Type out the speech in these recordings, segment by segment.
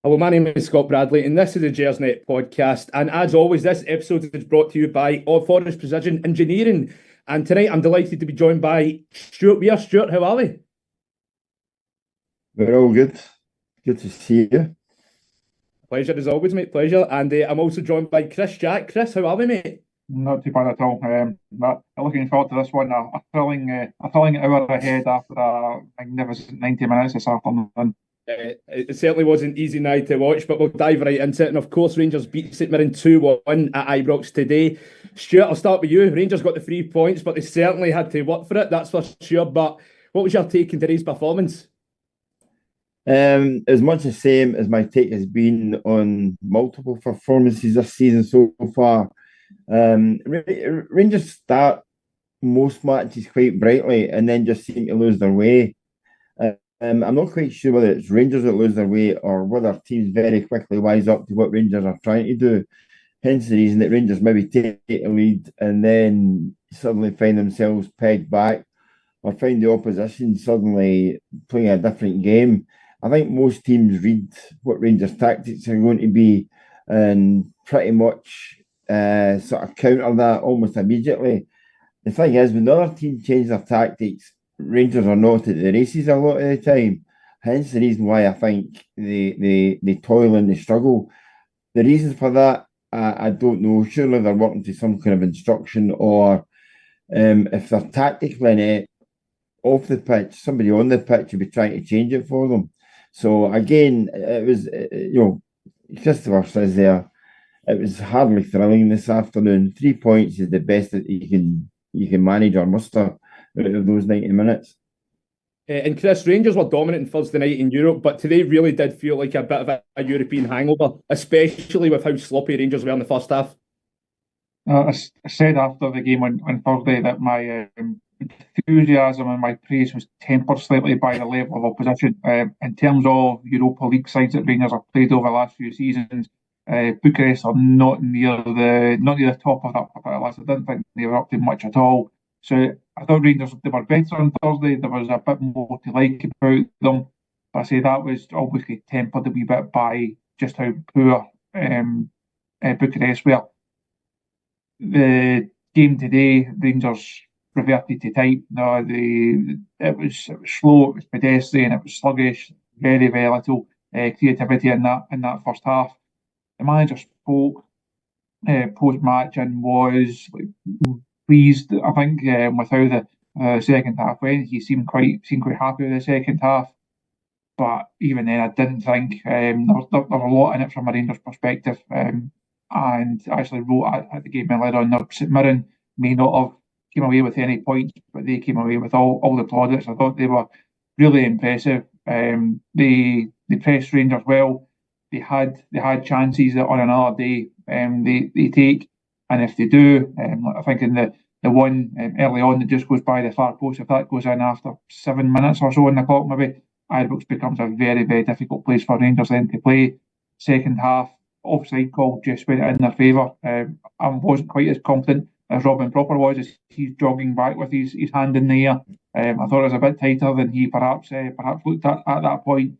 Hello, my name is Scott Bradley, and this is the Gersnet Podcast. And as always, this episode is brought to you by Forrest Precision Engineering. And tonight, I'm delighted to be joined by Stewart. Stuart, how are we? We're all good. Good to see you. Pleasure as always, mate. Pleasure. And I'm also joined by Chris. Jack. Chris, how are we, mate? Not too bad at all. But looking forward to this one. A thrilling hour ahead after a magnificent 90 minutes this afternoon. It certainly wasn't an easy night to watch, but we'll dive right into it. And of course, Rangers beat St Mirren 2-1 at Ibrox today. Stuart, I'll start with you. Rangers got the 3 points, but they certainly had to work for it, that's for sure. But what was your take on today's performance? As much the same as my take has been on multiple performances this season so far. Rangers start most matches quite brightly and then just seem to lose their way. I'm not quite sure whether it's Rangers that lose their way or whether teams very quickly wise up to what Rangers are trying to do. Hence the reason that Rangers maybe take a lead and then suddenly find themselves pegged back or find the opposition suddenly playing a different game. I think most teams read what Rangers' tactics are going to be and pretty much sort of counter that almost immediately. The thing is, when the other team change their tactics, Rangers are not at the races a lot of the time. Hence the reason why I think they toil and they struggle. The reasons for that, I don't know. Surely they're working to some kind of instruction, or if they're tactically inept off the pitch, somebody on the pitch will be trying to change it for them. So again, it was, Christopher says there, it was hardly thrilling this afternoon. 3 points is the best that you can manage or muster out of those 90 minutes. And Chris, Rangers were dominant in Thursday night in Europe, but today really did feel like a bit of a European hangover, especially with how sloppy Rangers were in the first half. I said after the game on Thursday that my enthusiasm and my praise was tempered slightly by the level of opposition. In terms of Europa League sides that Rangers have played over the last few seasons, Bucharest are not near the top of that particular list. I didn't think they were up to much at all. So I thought Rangers, they were better on Thursday. There was a bit more to like about them. But I say that was obviously tempered a wee bit by just how poor Bucharest were. The game today, Rangers reverted to type. No, it was slow, it was pedestrian, it was sluggish, very, very little creativity in that first half. The manager spoke post-match and was pleased, I think, with how the second half went. He seemed quite happy with the second half. But even then, I didn't think there was a lot in it from a Rangers perspective. And actually wrote at the game earlier on, St Mirren may not have came away with any points, but they came away with all the plaudits. I thought they were really impressive. They pressed Rangers well. They had chances that on another day they take, and if they do, I think in the one early on that just goes by the far post, if that goes in after 7 minutes or so on the clock, maybe Ibrox becomes a very, very difficult place for Rangers then to play. Second half, offside call just went in their favour. I wasn't quite as confident as Robin Proper was as he's jogging back with his hand in the air. I thought it was a bit tighter than he perhaps looked at that point.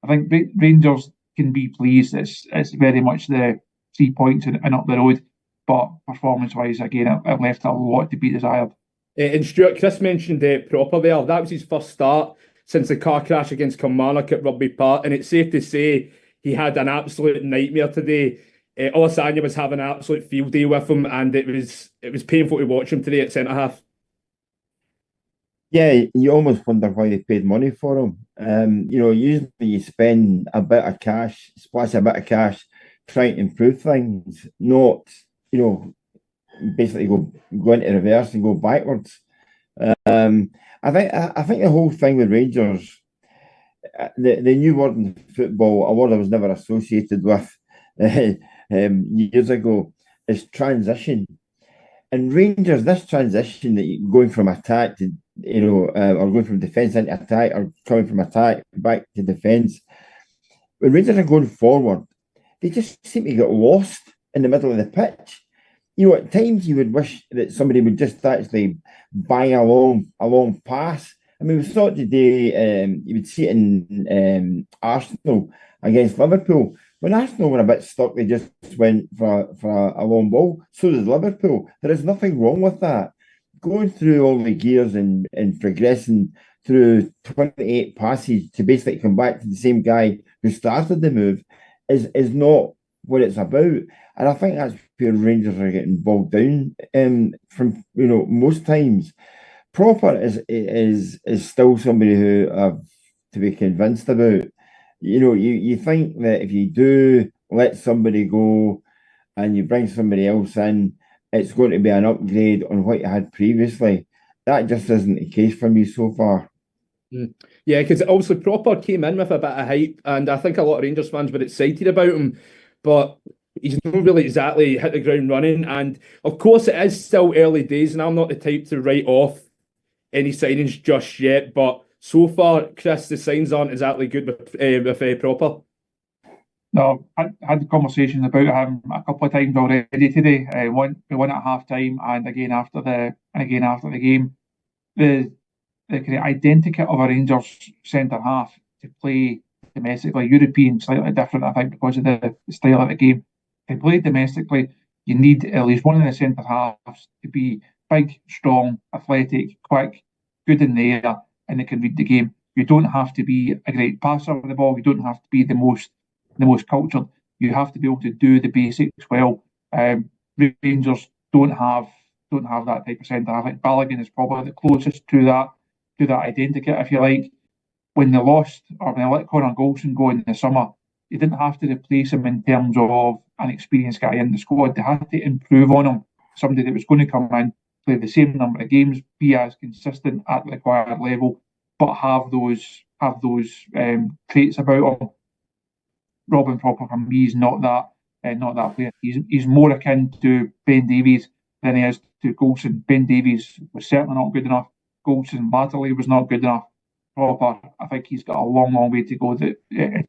I think Rangers can be pleased. It's very much the 3 points and up the road, but performance-wise, again, it left a lot to be desired. And Stuart, Chris mentioned Proper there. That was his first start since the car crash against Kilmarnock at Rugby Park, and it's safe to say he had an absolute nightmare today. Olasanya was having an absolute field day with him, and it was painful to watch him today at centre half. Yeah, you almost wonder why they paid money for him. Usually you spend a bit of cash, splash a bit of cash, trying to improve things, not, basically go into reverse and go backwards. I think the whole thing with Rangers, the new word in football, a word I was never associated with years ago, is transition. And Rangers, this transition that you're going from attack to, or going from defence into attack, or coming from attack back to defence, when Rangers are going forward, they just seem to get lost in the middle of the pitch. At times you would wish that somebody would just actually bang a long pass I mean, we saw it today. You would see it in Arsenal against Liverpool. When Arsenal were a bit stuck, they just went for a long ball. So does Liverpool. There is nothing wrong with that. Going through all the gears and progressing through 28 passes to basically come back to the same guy who started the move is not what it's about. And I think that's where Rangers are getting bogged down from, most times. Proper is still somebody who I've to be convinced about. You think that if you do let somebody go and you bring somebody else in, it's going to be an upgrade on what you had previously. That just isn't the case for me so far. Yeah, because obviously Proper came in with a bit of hype, and I think a lot of Rangers fans were excited about him, but he's not really exactly hit the ground running. And of course, it is still early days, and I'm not the type to write off any signings just yet. But so far, Chris, the signs aren't exactly good with Proper. No, I had conversations about him a couple of times already today. We won at half time, and again after the game. The kind of identity of a Rangers centre half to play domestically, European, slightly different, I think, because of the style of the game. To play domestically, you need at least one of the centre halves to be big, strong, athletic, quick, good in the air, and they can read the game. You don't have to be a great passer of the ball. You don't have to be the most cultured. You have to be able to do the basics well. Rangers don't have that type of centre. I think Balogun is probably the closest to that identity, if you like. When they lost, or when they let Conor Golson go in the summer, they didn't have to replace him in terms of an experienced guy in the squad. They had to improve on him. Somebody that was going to come in, play the same number of games, be as consistent at the required level, but have those traits about him. Robin Proper, for me, is not that player. He's more akin to Ben Davies than he is to Golson. Ben Davies was certainly not good enough. Golson latterly was not good enough. Proper, I think he's got a long way to go to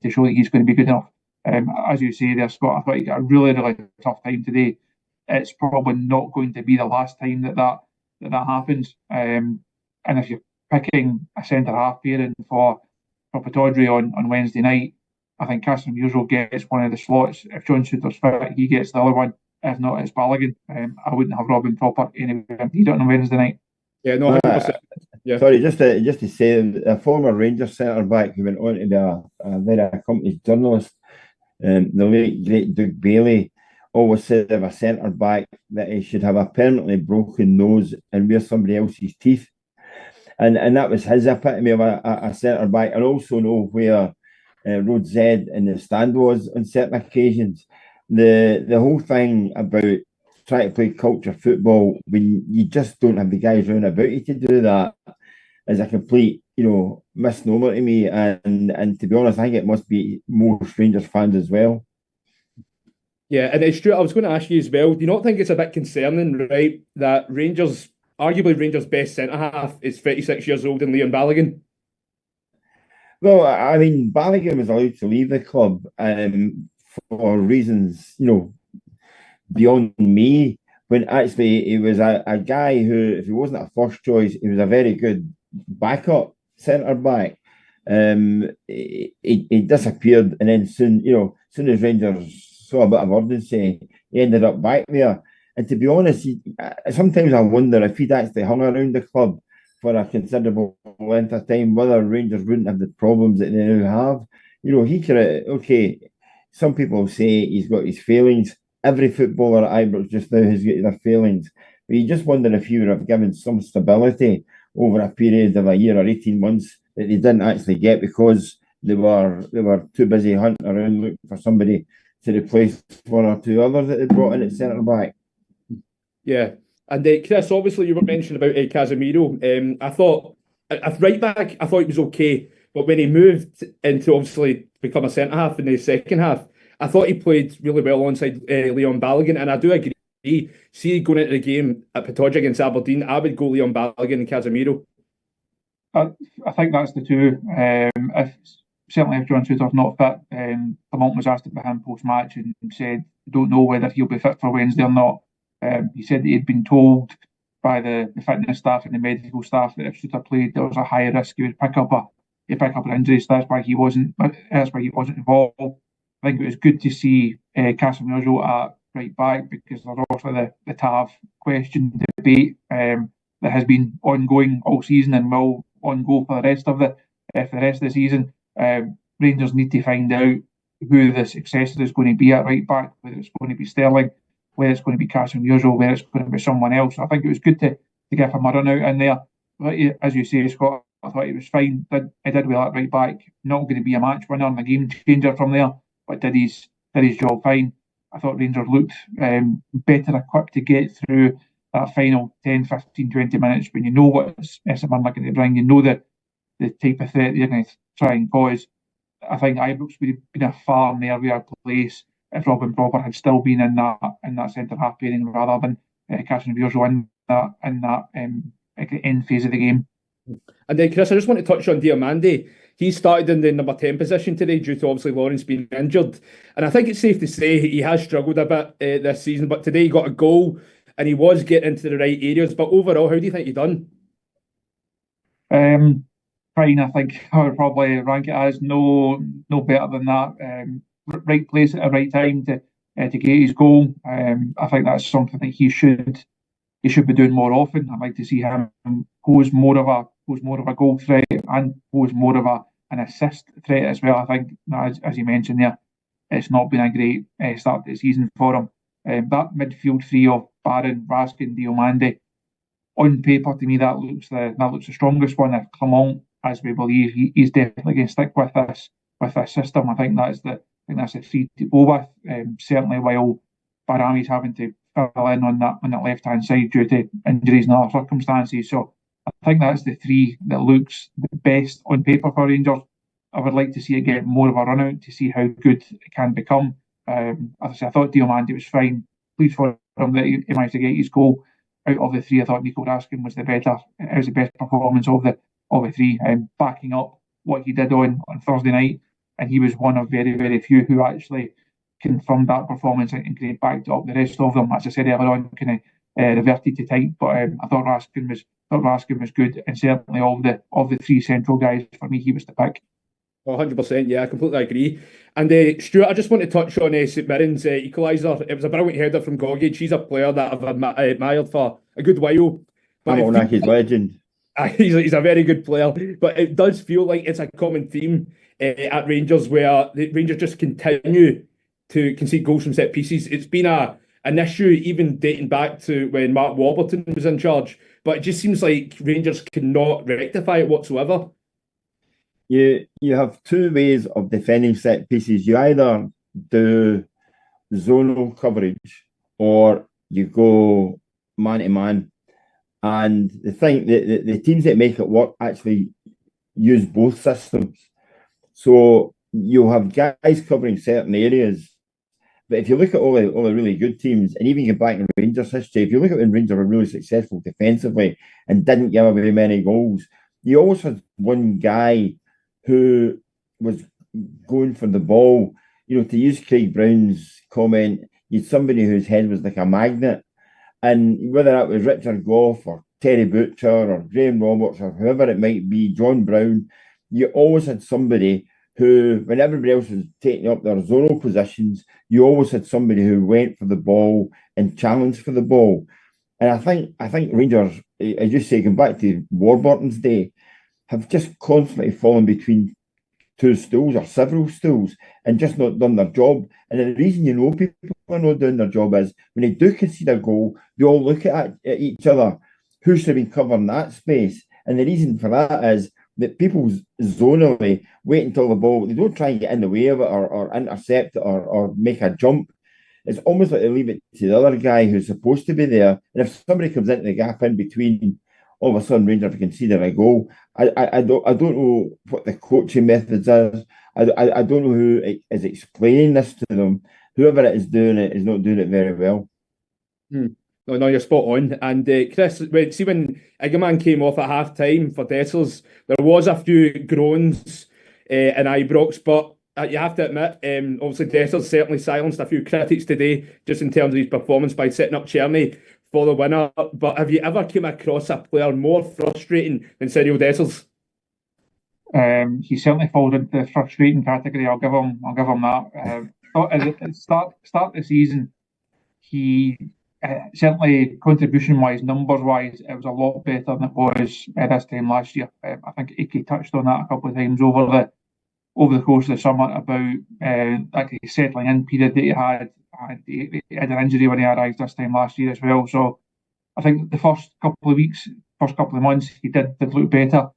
show that he's going to be good enough. As you say there, Scott, I thought he got a really tough time today. It's probably not going to be the last time that happens. And if you're picking a centre half pairing for Pittodrie on Wednesday night, I think Casemiro gets one of the slots. If John Souttar's fit, he gets the other one. If not, it's Balogun. I wouldn't have Robin Proper anywhere near on Wednesday night. Yeah, no, 100%. Yeah. Sorry, just to say, a former Rangers centre back who went on to be a very accomplished journalist, the late great Doug Bailey, always said of a centre back that he should have a permanently broken nose and wear somebody else's teeth, and that was his epitome of a centre back, and also know where Road Z in the stand was on certain occasions. The whole thing about trying to play culture football when you just don't have the guys round about you to do that is a complete, misnomer to me. And to be honest, I think it must be most Rangers fans as well. Yeah, and it's true. I was going to ask you as well, do you not think it's a bit concerning, right, that arguably Rangers' best centre-half is 36 years old and Leon Balogun? Well, I mean, Balogun was allowed to leave the club for reasons, beyond me, when actually he was a guy who, if he wasn't a first choice, he was a very good backup centre-back. He disappeared, and then soon as Rangers saw a bit of urgency, he ended up back there. And to be honest, sometimes I wonder if he'd actually hung around the club for a considerable length of time, whether Rangers wouldn't have the problems that they now have. He could have, some people say he's got his failings. Every footballer at Ibrox just now has got their failings. But you just wonder if he would have given some stability over a period of a year or 18 months that they didn't actually get because they were too busy hunting around looking for somebody to replace one or two others that they brought in at centre back. Yeah. And Chris, obviously you were mentioning about Casemiro. I thought, at right back, I thought he was okay. But when he moved into obviously become a centre-half in the second half, I thought he played really well alongside Leon Balogun. And I do agree. See, going into the game at Pittodrie against Aberdeen, I would go Leon Balogun and Casemiro. I think that's the two. Certainly if John Souttar's not fit, Lamont was asked about him post-match and said, don't know whether he'll be fit for Wednesday or not. He said that he'd been told by the fitness staff and the medical staff that if Shooter played, there was a high risk he would pick up an injury. So that's why he wasn't involved. I think it was good to see Casemiro at right back, because there's also the Tav question debate that has been ongoing all season and will ongo for the rest of the season. Rangers need to find out who the successor is going to be at right back, whether it's going to be Sterling, whether it's going to be Casemiro, whether it's going to be someone else. I think it was good to give him a run out in there. But as you say, Scott, I thought he was fine. He did well at right back. Not going to be a match winner and a game changer from there, but did his job fine. I thought Rangers looked better equipped to get through that final 10, 15, 20 minutes when you know what St Mirren are going to bring. You know the type of threat they're going to try and cause. I think Ibrox would have been a far nervier place if Robin Proper had still been in that centre half pairing rather than Casemiro in that end phase of the game. And then, Chris, I just want to touch on Diomande. He started in the number 10 position today due to obviously Lawrence being injured. And I think it's safe to say he has struggled a bit this season, but today he got a goal and he was getting into the right areas. But overall, how do you think he done? Fine, I think I would probably rank it as no better than that. Right place at the right time to get his goal. I think that's something that he should be doing more often. I'd like to see him pose more of a goal threat and pose more of an assist threat as well. I think, as you mentioned there, it's not been a great start to the season for him. That midfield three of Barron, Raskin, Diomande, on paper to me that looks the strongest one. If Clement, as we believe, he's definitely going to stick with this system. I think that's the three to go with. Certainly, while Barami's having to fill in on that left hand side due to injuries and other circumstances. So I think that's the three that looks the best on paper for Rangers. I would like to see it get more of a run out to see how good it can become. As I say, I thought Diomande was fine. Pleased for him that he managed to get his goal. Out of the three, I thought Nico Raskin was the best performance of the three, backing up what he did on Thursday night. And he was one of very, very few who actually confirmed that performance and kind of backed up the rest of them. As I said earlier on, kind of reverted to type. But I thought Raskin was good, and certainly of the three central guys, for me, he was the pick. 100%, yeah, I completely agree. And Stuart, I just want to touch on St Mirren's equaliser. It was a brilliant header from Gogic. She's a player that I've admired for a good while. But he's legend. He's a very good player, but it does feel like it's a common theme at Rangers where the Rangers just continue to concede goals from set pieces. It's been an issue even dating back to when Mark Warburton was in charge, but it just seems like Rangers cannot rectify it whatsoever. You have two ways of defending set pieces. You either do zonal coverage or you go man to man. And the thing, the teams that make it work actually use both systems. So you'll have guys covering certain areas. But if you look at all the really good teams, and even get back in Rangers history, if you look at when Rangers were really successful defensively and didn't give away many goals, you always had one guy who was going for the ball. You know, to use Craig Brown's comment, you had somebody whose head was like a magnet. And whether that was Richard Gough or Terry Butcher or Graham Roberts or whoever it might be, John Brown, you always had somebody who, when everybody else was taking up their zonal positions, you always had somebody who went for the ball and challenged for the ball. And I think Rangers, as you say, going back to Warburton's day, have just constantly fallen between two stools or several stools and just not done their job. And the reason you know people are not doing their job is when they do concede a goal, they all look at each other. Who should have been covering that space? And the reason for that is that people zonally wait until the ball, they don't try and get in the way of it or intercept it or make a jump. It's almost like they leave it to the other guy who's supposed to be there. And if somebody comes into the gap in between, all of a sudden Rangers conceding a goal. I don't know what the coaching methods is. I don't know who is explaining this to them. Whoever it is doing it is not doing it very well. No, you're spot on. And Chris, see when Iggerman came off at half time for Dessers, there was a few groans in Ibrox, but you have to admit, obviously Dessers certainly silenced a few critics today, just in terms of his performance by setting up Czerny for the winner. But have you ever come across a player more frustrating than Cyril Dessers? He certainly falls into the frustrating category. I'll give him that. At the start of the season, he certainly contribution-wise, numbers-wise, it was a lot better than it was at this time last year. I think Ike touched on that a couple of times over the course of the summer about that settling in period that he had. And he had an injury when he arrived this time last year as well. So I think the first couple of weeks, first couple of months, he did look better.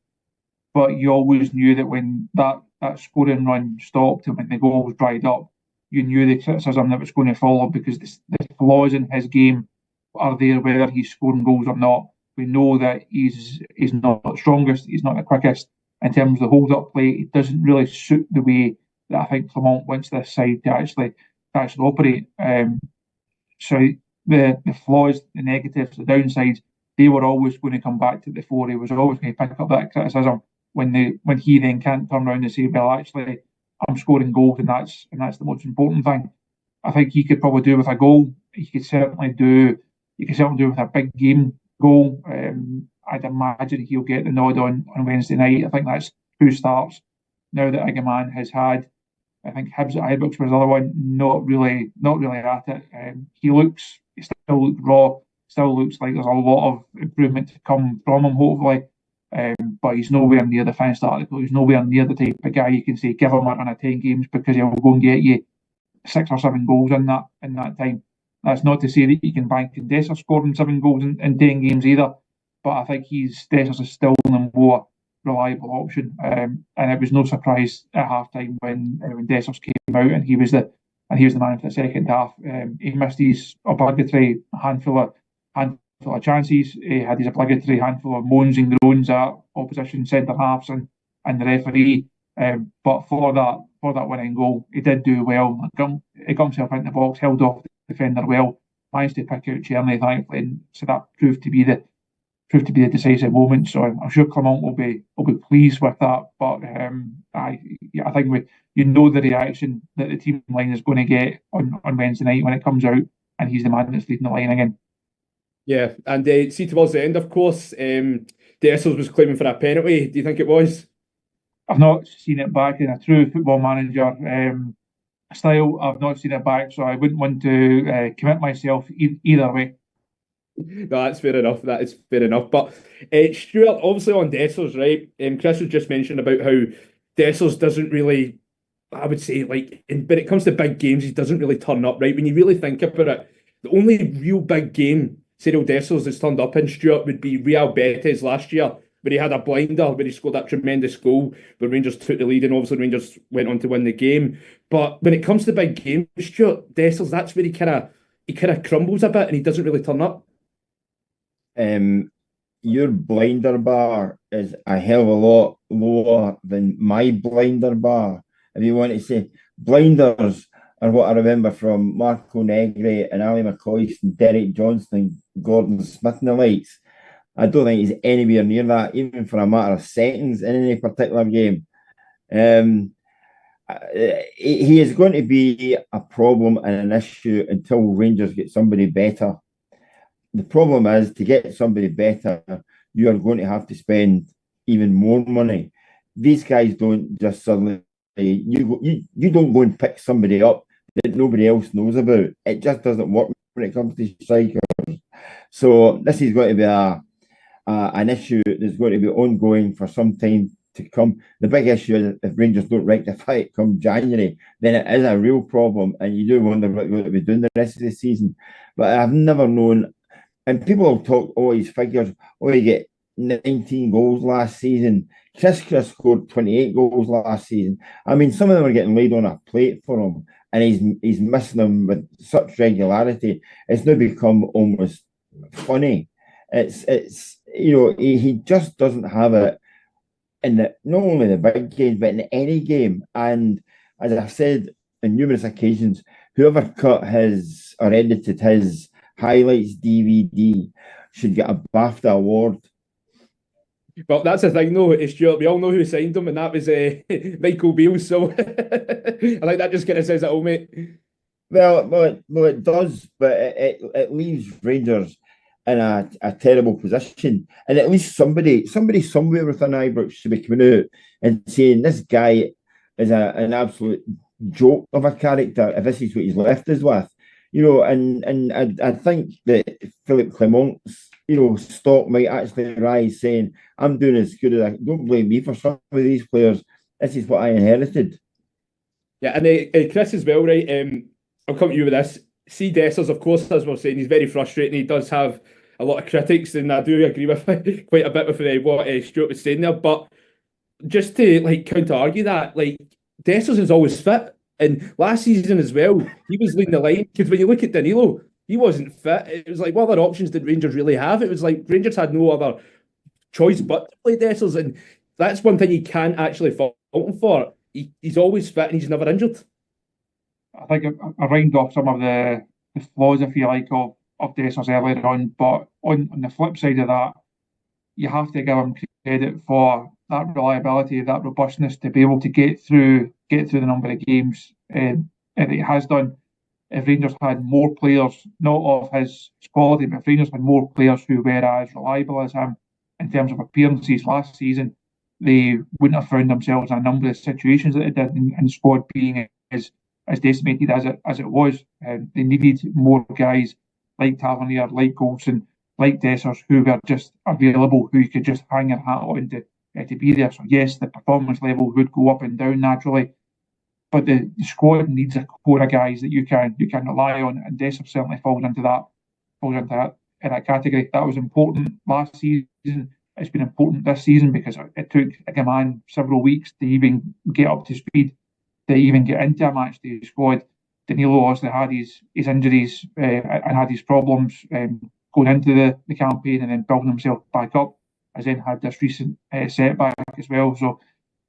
But you always knew that when that scoring run stopped and when the goals dried up, you knew the criticism that was going to follow, because the flaws in his game are there whether he's scoring goals or not. We know that he's not the strongest, he's not the quickest. In terms of the hold-up play, it doesn't really suit the way that I think Clement wants this side to actually operate. So the flaws, the negatives, the downsides, they were always going to come back to the fore. He was always going to pick up that criticism when he then can't turn around and say, well, actually, I'm scoring goals, and that's the most important thing. I think he could probably do with a goal. He could certainly do with a big game goal. I'd imagine he'll get the nod on Wednesday night. I think that's 2 starts now that Agaman has had. I think Hibs at Ibrox was the other one, not really at it. He still looks raw, still looks like there's a lot of improvement to come from him, hopefully. But he's nowhere near the finished article. He's nowhere near the type of guy you can say, give him a run of 10 games because he'll go and get you 6 or 7 goals in that time. That's not to say that you can bank on Dessers scoring 7 goals in 10 games either. But I think Dessers is still the more reliable option. And it was no surprise at half time when Dessers came out and he was the man for the second half. He missed his obligatory handful of chances. He had his obligatory handful of moans and groans at opposition centre halves and the referee. But for that winning goal, he did do well. He got himself into the box, held off the defender well, managed to pick out Cherney, thankfully, and so that proved to be the decisive moment. So I'm sure Clement will be pleased with that. But I think the reaction that the team line is going to get on Wednesday night when it comes out, and he's the man that's leading the line again. Yeah, and see towards the end, of course, Dessers was claiming for a penalty. Do you think it was? I've not seen it back in a true Football Manager style. I've not seen it back, so I wouldn't want to commit myself either way. No, that's fair enough. That is fair enough. But Stewart, obviously on Dessers, right? Chris was just mentioned about how Dessers doesn't really, I would say, like, when it comes to big games, he doesn't really turn up, right? When you really think about it, the only real big game Cyril Dessers has turned up in, Stewart, would be Real Betis last year, where he had a blinder, where he scored that tremendous goal, where Rangers took the lead, and obviously Rangers went on to win the game. But when it comes to big games, Stewart Dessers, that's where he kind of crumbles a bit, and he doesn't really turn up. Your blinder bar is a hell of a lot lower than my blinder bar. If you want to say, blinders are what I remember from Marco Negri and Ali McCoist and Derek Johnson and Gordon Smith and the likes. I don't think he's anywhere near that, even for a matter of seconds in any particular game. He is going to be a problem and an issue until Rangers get somebody better. The problem is, to get somebody better, you are going to have to spend even more money. These guys don't just suddenly, you don't go and pick somebody up that nobody else knows about. It just doesn't work when it comes to strikers. So this is going to be an issue that's going to be ongoing for some time to come. The big issue is if Rangers don't rectify it come January, then it is a real problem, and you do wonder what they're going to be doing the rest of the season. But I've never known. And people have talked, his figures, he get 19 goals last season. Chris scored 28 goals last season. I mean, some of them are getting laid on a plate for him, and he's missing them with such regularity. It's now become almost funny. It's he just doesn't have it in not only the big games, but in any game. And as I've said on numerous occasions, whoever cut his or edited his highlights DVD should get a BAFTA award. But that's the thing, though, Stuart. We all know who signed him, and that was Michael Beale. So I think that just kind of says it all, mate. Well, it does, but it leaves Rangers in a terrible position. And at least somebody somewhere within Ibrox should be coming out and saying this guy is an absolute joke of a character if this is what he's left us with. And I think that Philippe Clement's, stock might actually rise, saying, I'm doing as good as don't blame me for some of these players. This is what I inherited. Yeah, and Chris as well, right? I'll come to you with this. See Dessers, of course, as we're saying, he's very frustrating. He does have a lot of critics, and I do agree with quite a bit with what Stewart was saying there. But just to counter-argue that, Dessers is always fit. And last season as well, he was leading the line. Because when you look at Danilo, he wasn't fit. It was what other options did Rangers really have? It was Rangers had no other choice but to play Dessers. And that's one thing you can't actually fault him for. He's always fit and he's never injured. I think I rhymed off some of the flaws, if you like, of Dessers earlier on. But on the flip side of that, you have to give him credit for that reliability, that robustness to be able to get through the number of games that he has done. If Rangers had more players, not of his quality, but if Rangers had more players who were as reliable as him in terms of appearances last season, they wouldn't have found themselves in a number of situations that they did, and the squad being as decimated as it was. They needed more guys like Tavernier, like Goldson, like Dessers, who were just available, who you could just hang your hat on to be there. So yes, the performance level would go up and down naturally, but the squad needs a core of guys that you can rely on, and Dessers certainly falls into that category. That was important last season. It's been important this season because it took a man several weeks to even get up to speed, to even get into a match day squad. Danilo obviously had his injuries and had his problems going into the campaign, and then building himself back up. Has then had this recent setback as well. So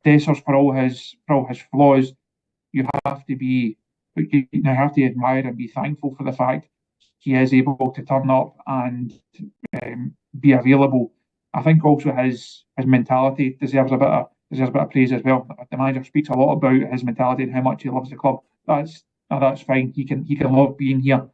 Dessers, for all his flaws, you have to admire and be thankful for the fact he is able to turn up and be available. I think also his mentality deserves a bit of praise as well. The manager speaks a lot about his mentality and how much he loves the club. That's fine. He can love being here,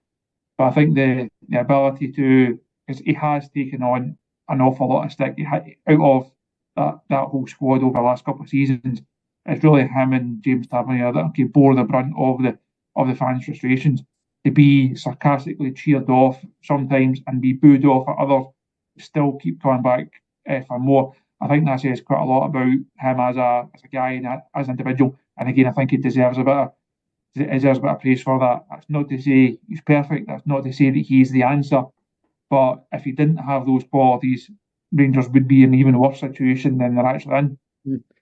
but I think the ability to, because he has taken on an awful lot of stick out of that whole squad over the last couple of seasons. It's really him and James Tavernier that bore the brunt of the fans' frustrations. To be sarcastically cheered off sometimes and be booed off at others, still keep coming back for more. I think that says quite a lot about him as a guy and as an individual. And again, I think he deserves a bit of praise for that. That's not to say he's perfect. That's not to say that he's the answer. But if he didn't have those qualities, Rangers would be in an even worse situation than they're actually in.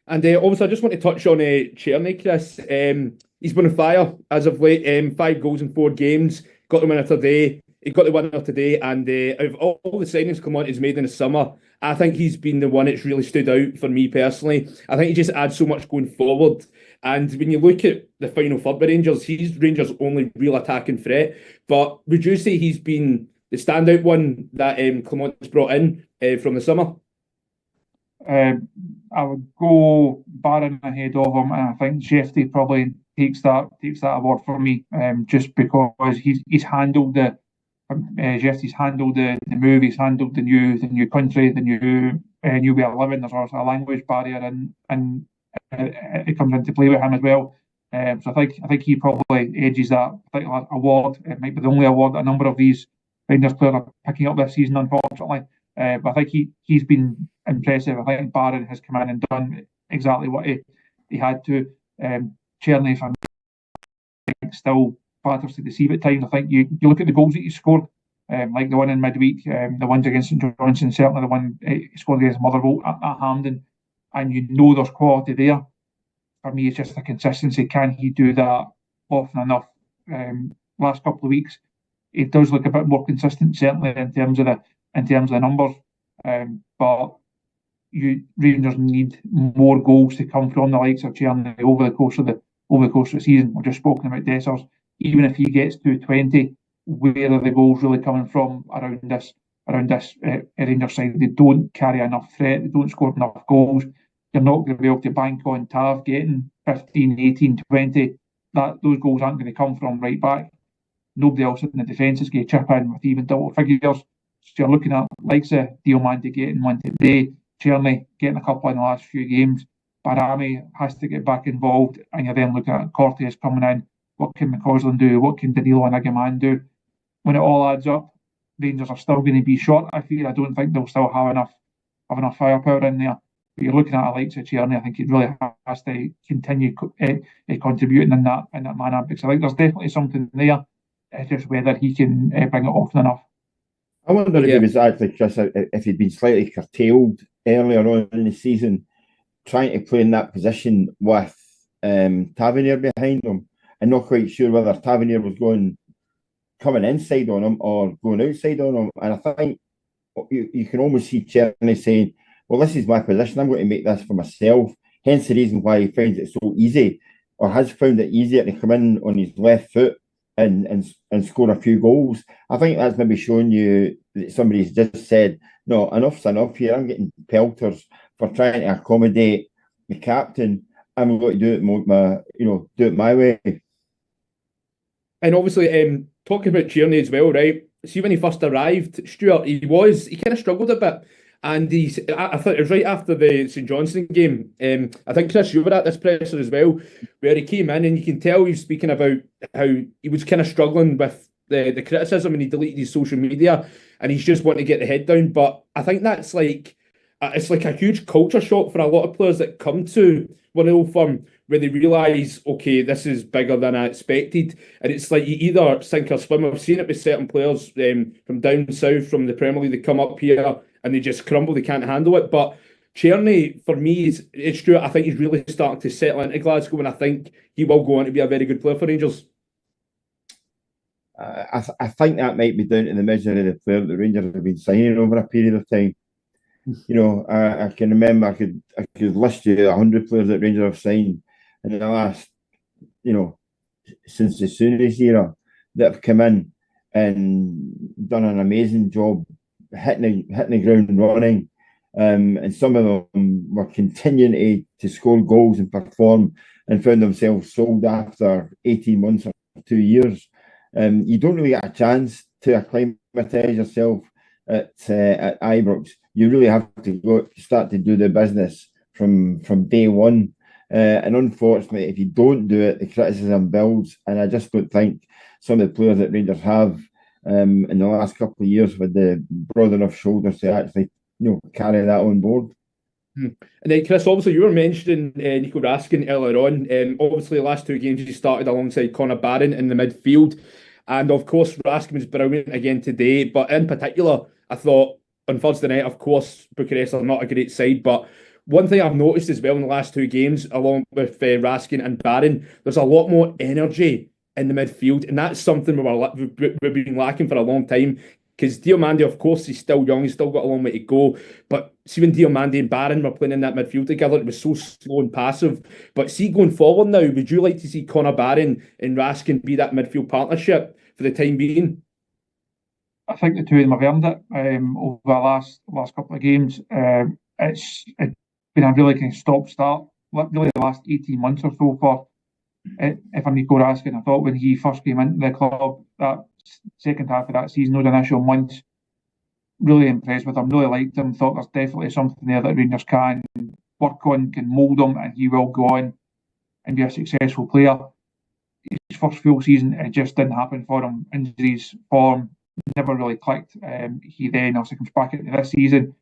And also, I just want to touch on Czerny, Chris. He's been on fire as of late. 5 goals in 4 games. Got the winner today. He got the winner today. And out of all the signings Clement's made in the summer, I think he's been the one that's really stood out for me personally. I think he just adds so much going forward. And when you look at the final third with Rangers, he's Rangers' only real attacking threat. But would you say he's been the standout one that Clement's brought in from the summer? I would go Barron ahead of him, and I think Shefty probably takes that award for me, just because he's handled Shefty's handled the move, he's handled the new country, the new way of living. There's also a language barrier, and it comes into play with him as well. So I think he probably edges that particular award. It might be the only award that a number of these Rangers players are picking up this season, unfortunately. But I think he's been impressive. I think Barron has come in and done exactly what he had to. Czerny, for me, still flatters to deceive at times. I think you look at the goals that he scored, like the one in midweek, the ones against St Johnstone, certainly the one he scored against Motherwell at Hampden, and you know there's quality there. For me, it's just a consistency. Can he do that often enough? Last couple of weeks, it does look a bit more consistent, certainly in terms of the numbers. But Rangers need more goals to come from the likes of Czerny over the course of the season. We've just spoken about Dessers. Even if he gets to 20, where are the goals really coming from around this Rangers side? They don't carry enough threat. They don't score enough goals. You're not going to be able to bank on Tav getting 15, 18, 20. Those goals aren't going to come from right back. Nobody else in the defence is going to chip in with even double figures. So you're looking at likes of Diomande getting one today, Tierney getting a couple in the last few games, Barami has to get back involved, and you're then looking at Cortes coming in. What can McCausland do? What can Danilo and Agaman do? When it all adds up, Rangers are still going to be short. I feel I don't think they'll still have enough firepower in there. But you're looking at a likes of Tierney. I think he really has to continue contributing in that manner, because I think there's definitely something there. It's just whether he can bring it often enough. I wonder if it was actually, Chris, if he'd been slightly curtailed earlier on in the season, trying to play in that position with Tavernier behind him, and not quite sure whether Tavernier was coming inside on him or going outside on him. And I think you can almost see Tierney saying, well, this is my position, I'm going to make this for myself. Hence the reason why he finds it so easy, or has found it easier to come in on his left foot and score a few goals. I think that's maybe showing you that somebody's just said, no, enough's enough here. I'm getting pelters for trying to accommodate the captain. I'm going to do it my way. And obviously, talking about Tierney as well, right? See, when he first arrived, Stewart, he kind of struggled a bit. And I thought it was right after the St Johnstone game. I think, Chris, you were at this presser as well, where he came in and you can tell he was speaking about how he was kind of struggling with the criticism, and he deleted his social media and he's just wanting to get the head down. But I think that's it's like a huge culture shock for a lot of players that come to one old firm where they realise, okay, this is bigger than I expected. And it's like you either sink or swim. I've seen it with certain players from down south, from the Premier League, they come up here and they just crumble, they can't handle it. But Tierney, for me, it's true. I think he's really starting to settle into Glasgow, and I think he will go on to be a very good player for Rangers. I think that might be down to the measure of the player that Rangers have been signing over a period of time. You know, I can remember, I could list you 100 players that Rangers have signed in the last, since the Souness era, that have come in and done an amazing job hitting the ground running, and some of them were continuing to score goals and perform, and found themselves sold after 18 months or 2 years. You don't really get a chance to acclimatise yourself at Ibrox. You really have to start to do the business from day one. And unfortunately, if you don't do it, the criticism builds. And I just don't think some of the players that Rangers have in the last couple of years with the broad enough shoulders to actually carry that on board. And then, Chris, obviously you were mentioning Nico Raskin earlier on. Obviously, the last two games he started alongside Connor Barron in the midfield. And of course, Raskin was brilliant again today. But in particular, I thought on Thursday night, of course, Bucharest are not a great side. But one thing I've noticed as well in the last two games, along with Raskin and Barron, there's a lot more energy in the midfield. And that's something we've been lacking for a long time. Because Diomande, of course, he's still young, he's still got a long way to go. But see, when Diomande and Barron were playing in that midfield together, it was so slow and passive. But see, going forward now, would you like to see Connor Barron and Raskin be that midfield partnership for the time being? I think the two of them have earned it over the last couple of games. It's been a really kind of stop-start, really the last 18 months or so for if I'm Nico Raskin. I thought when he first came into the club, that second half of that season, those initial months, really impressed with him, really liked him, thought there's definitely something there that Rangers can work on, can mould him, and he will go on and be a successful player. His first full season, it just didn't happen for him. Injuries, form, never really clicked. He then obviously comes back into this season,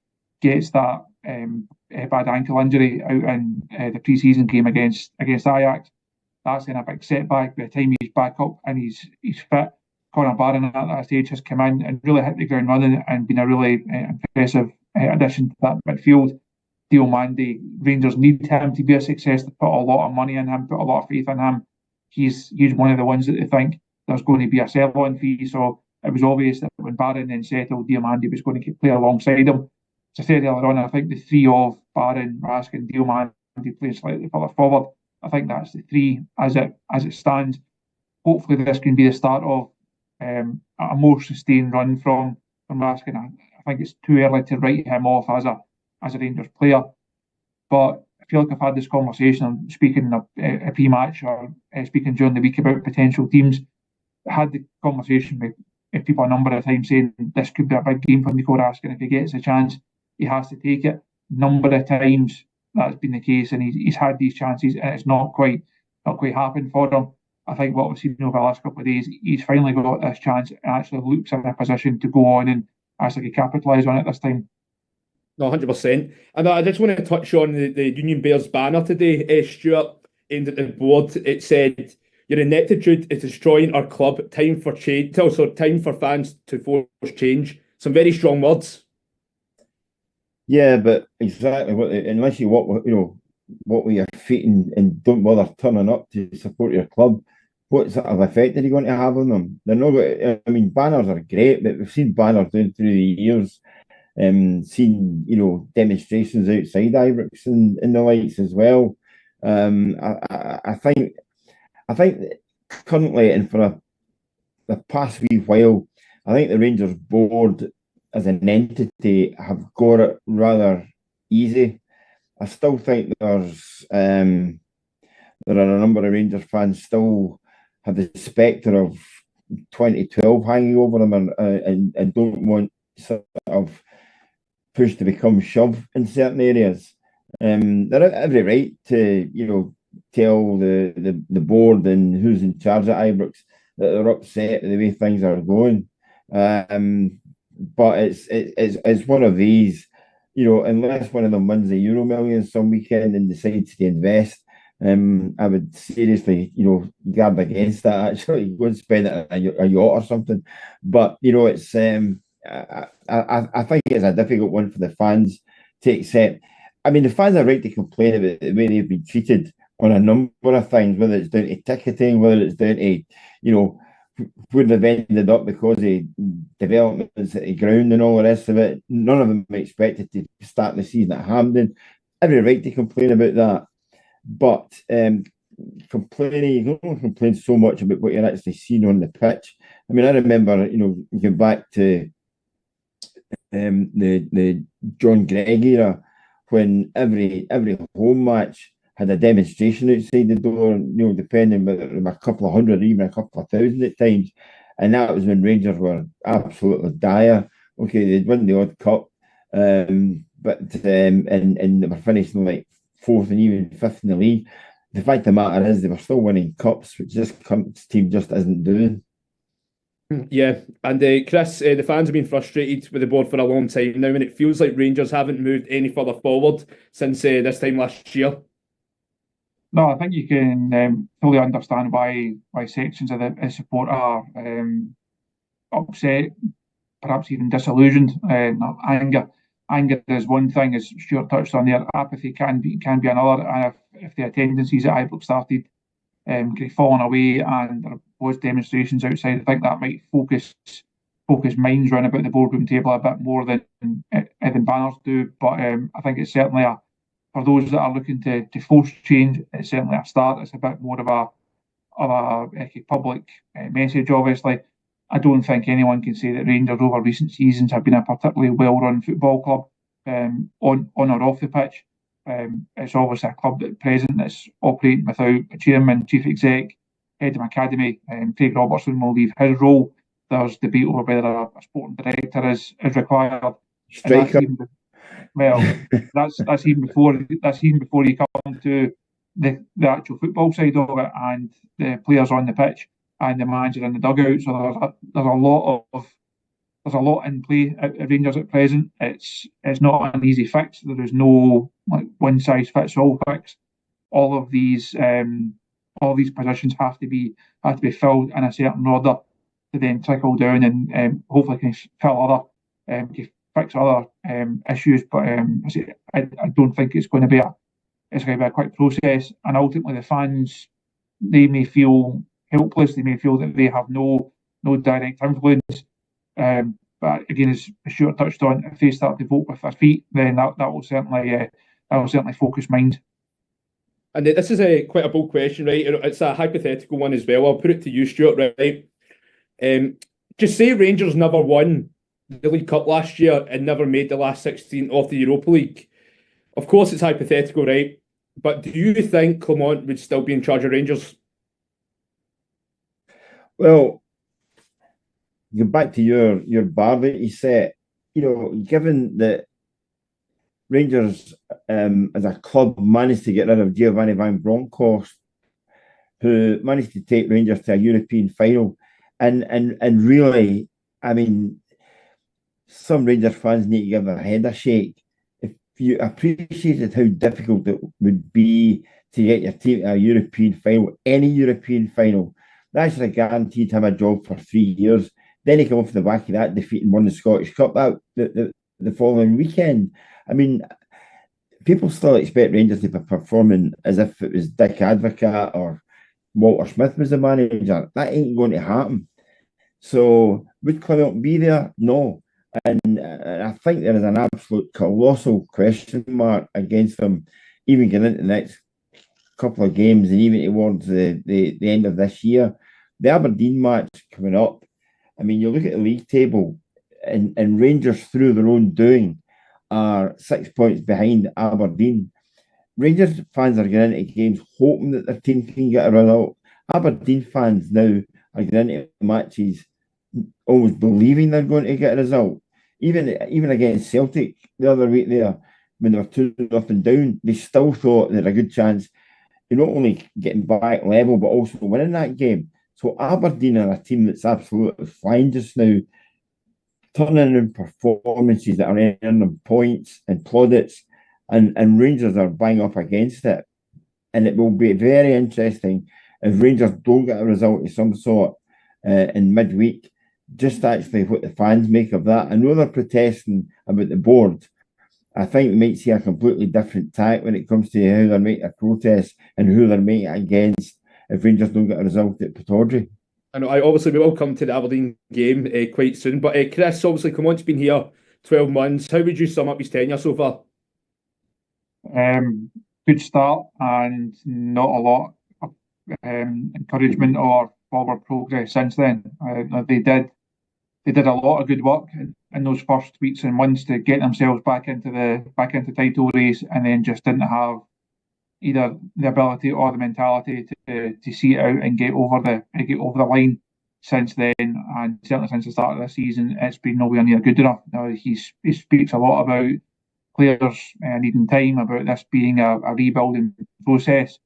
gets that bad ankle injury out in the pre-season game against Ajax. That's then a big setback. By the time he's back up and he's fit, Connor Barron at that stage has come in and really hit the ground running and been a really impressive addition to that midfield. Diomande, Rangers need him to be a success. They put a lot of money in him, put a lot of faith in him. He's one of the ones that they think there's going to be a sell-on fee. So it was obvious that when Barron then settled, Diomande was going to play alongside him. As I said earlier on, I think the three of Barron, Raskin, Diomande playing slightly further forward. I think that's the three as it stands. Hopefully, this can be the start of a more sustained run from Raskin. I think it's too early to write him off as a Rangers player. But I feel like I've had this conversation. I'm speaking pre-match or speaking during the week about potential teams. I had the conversation with people a number of times saying this could be a big game for Nico Raskin. If he gets a chance, he has to take it. Number of times that's been the case, and he's had these chances, and it's not quite happened for him. I think what we've seen over the last couple of days, he's finally got this chance and actually looks in a position to go on and actually capitalise on it this time. No, 100%. And I just want to touch on the Union Bears banner today. Stuart aimed at the board. It said, "Your ineptitude is destroying our club. Time for change. Also, time for fans to force change." Some very strong words. Yeah, but exactly unless you walk with your feet and don't bother turning up to support your club, what sort of effect are you going to have on them? They're not. I mean, banners are great, but we've seen banners down through the years. Seen demonstrations outside Ibrox and the likes as well. I think that currently and for the past wee while, I think the Rangers board as an entity have got it rather easy. I still think there are a number of Rangers fans still have the spectre of 2012 hanging over them and don't want sort of push to become shove in certain areas. They're at every right to tell the board and who's in charge at Ibrox that they're upset with the way things are going. But it's one of these, unless one of them wins the Euro Millions some weekend and decides to invest, I would seriously, guard against that. Actually, go and spend it on a yacht or something. But it's I think it's a difficult one for the fans to accept. I mean, the fans are right to complain about the way they've been treated on a number of things, whether it's down to ticketing, whether it's down to where they've ended up because of developments at the ground and all the rest of it. None of them expected to start the season at Hampden. Every right to complain about that. But complaining, you can only complain so much about what you're actually seeing on the pitch. I mean, I remember, going back to the John Gregg era when every home match had a demonstration outside the door, depending whether it was a couple of hundred, even a couple of thousand at times. And that was when Rangers were absolutely dire. Okay, they'd win the odd cup, but and they were finishing like fourth and even fifth in the league. The fact of the matter is they were still winning cups, which this team just isn't doing. Yeah, and Chris, the fans have been frustrated with the board for a long time now, and it feels like Rangers haven't moved any further forward since this time last year. No, I think you can fully understand why sections of the support are upset, perhaps even disillusioned. Anger is one thing, as Stuart touched on there. Apathy can be another. And if the attendances at Ibrox started falling away and there was demonstrations outside, I think that might focus minds round about the boardroom table a bit more than banners do. But I think it's certainly for those that are looking to force change, it's certainly a start. It's a bit more of a public message, obviously. I don't think anyone can say that Rangers over recent seasons have been a particularly well-run football club on or off the pitch. It's obviously a club at present that's operating without a chairman, chief exec, head of academy. Craig Robertson will leave his role. There's debate over whether a sporting director is required. Striker. That's even before you come to the actual football side of it and the players on the pitch and the manager in the dugout. So there's a lot in play at Rangers at present. It's not an easy fix. There is no one size fits all fix. All of these positions have to be filled in a certain order to then trickle down and hopefully can fix other issues. But I don't think it's going to be a quick process. And ultimately, the fans, they may feel helpless. They may feel that they have no direct influence. But again, as Stuart touched on, if they start to vote with their feet, then that will certainly focus mind. And this is quite a bold question, right? It's a hypothetical one as well. I'll put it to you, Stuart, right? Just say Rangers never won the League Cup last year and never made the last 16 of the Europa League. Of course, it's hypothetical, right? But do you think Clement would still be in charge of Rangers? Well, go back to your bar that you set. Given that Rangers, as a club, managed to get rid of Giovanni Van Bronckhorst, who managed to take Rangers to a European final, and really, I mean, some Rangers fans need to give their head a shake. If you appreciated how difficult it would be to get your team to a European final, any European final, that should have guaranteed him a job for 3 years. Then he came off the back of that defeat and won the Scottish Cup out the following weekend. I mean, people still expect Rangers to be performing as if it was Dick Advocaat or Walter Smith was the manager. That ain't going to happen. So would Clement be there? No. And I think there is an absolute colossal question mark against them, even getting into the next couple of games and even towards the end of this year. The Aberdeen match coming up, I mean, you look at the league table and Rangers, through their own doing, are 6 points behind Aberdeen. Rangers fans are getting into games hoping that their team can get a result. Aberdeen fans now are getting into matches always believing they're going to get a result. Even against Celtic the other week there, when they were 2-0 down, they still thought they had a good chance of not only getting back level, but also winning that game. So Aberdeen are a team that's absolutely flying just now, turning in performances that are earning them points and plaudits, and Rangers are bang up against it. And it will be very interesting if Rangers don't get a result of some sort in midweek, just actually what the fans make of that. I know they're protesting about the board. I think we might see a completely different tack when it comes to how they're making a protest and who they're making it against if Rangers don't get a result at Pittodrie. I know, obviously we will come to the Aberdeen game quite soon, but Chris, obviously Clement's been here 12 months. How would you sum up his tenure so far? Good start and not a lot of encouragement or forward progress since then. They did a lot of good work in those first weeks and months to get themselves back into title race, and then just didn't have either the ability or the mentality to see it out and get over the line since then. And certainly since the start of the season, it's been nowhere near good enough. He speaks a lot about players needing time, about this being a rebuilding process.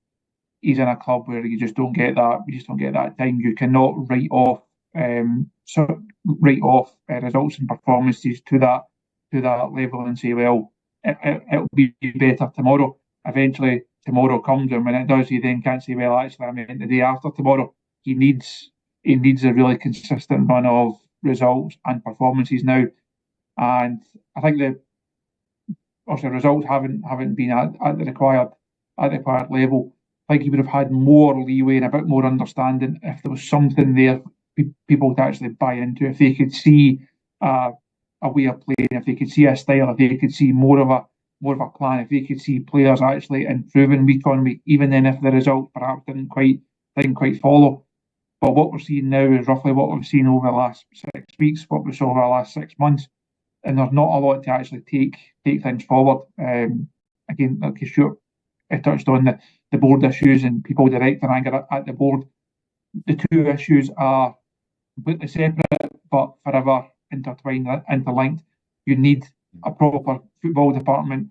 He's in a club where you just don't get that. You just don't get that time. You cannot write off results and performances to that level and say, well, it'll be better tomorrow. Eventually, tomorrow comes, and when it does, he then can't say, well, actually, I meant the day after tomorrow. He needs a really consistent run of results and performances now, and I think that also results haven't been at the required level. I think he would have had more leeway and a bit more understanding if there was something there people to actually buy into, if they could see a way of playing, if they could see a style, if they could see more of a plan, if they could see players actually improving week on week, even then if the results perhaps didn't quite follow. But what we're seeing now is roughly what we've seen over the last 6 weeks, what we saw over the last 6 months, and there's not a lot to actually take things forward. Again, like Stewart touched on the board issues and people directing anger at the board. The two issues are completely separate but forever intertwined, interlinked. You need a proper football department,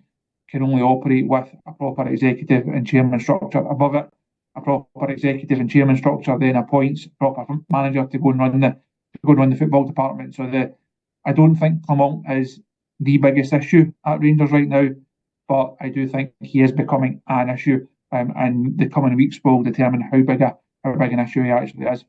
can only operate with a proper executive and chairman structure above it. A proper executive and chairman structure then appoints a proper manager to go and run the football department. So I don't think Clement is the biggest issue at Rangers right now, but I do think he is becoming an issue, and the coming weeks will determine how big an issue he actually is.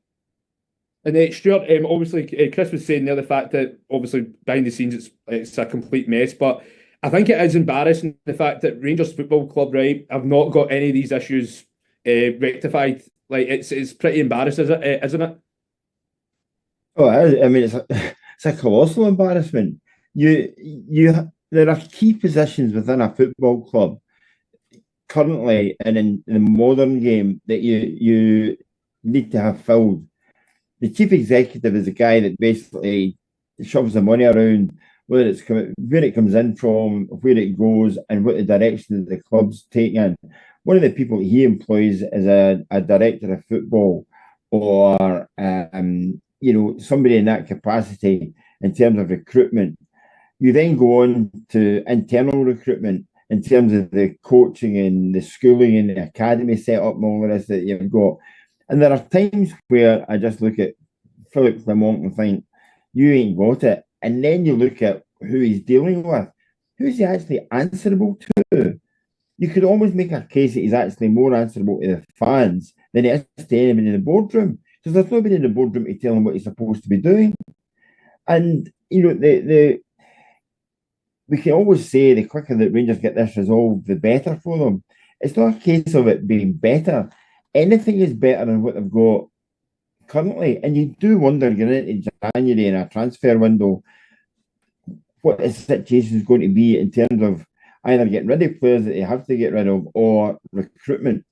And Stuart, obviously, Chris was saying there the fact that obviously behind the scenes it's a complete mess, but I think it is embarrassing the fact that Rangers Football Club, right, have not got any of these issues rectified. Like it's pretty embarrassing, isn't it? Oh, I mean, it's a colossal embarrassment. There are key positions within a football club currently and in the modern game that you need to have filled. The chief executive is the guy that basically shoves the money around, where it comes in from, where it goes, and what the direction of the club's taking. One of the people he employs is a director of football or somebody in that capacity in terms of recruitment. You then go on to internal recruitment in terms of the coaching and the schooling and the academy set up and all the rest that you've got. And there are times where I just look at Philip Clement and think, you ain't got it. And then you look at who he's dealing with. Who's he actually answerable to? You could almost make a case that he's actually more answerable to the fans than he is to anybody in the boardroom. Because there's nobody in the boardroom to tell him what he's supposed to be doing. And, we can always say the quicker that Rangers get this resolved, the better for them. It's not a case of it being better. Anything is better than what they've got currently. And you do wonder, getting into January in a transfer window, what the situation is going to be in terms of either getting rid of players that they have to get rid of or recruitment.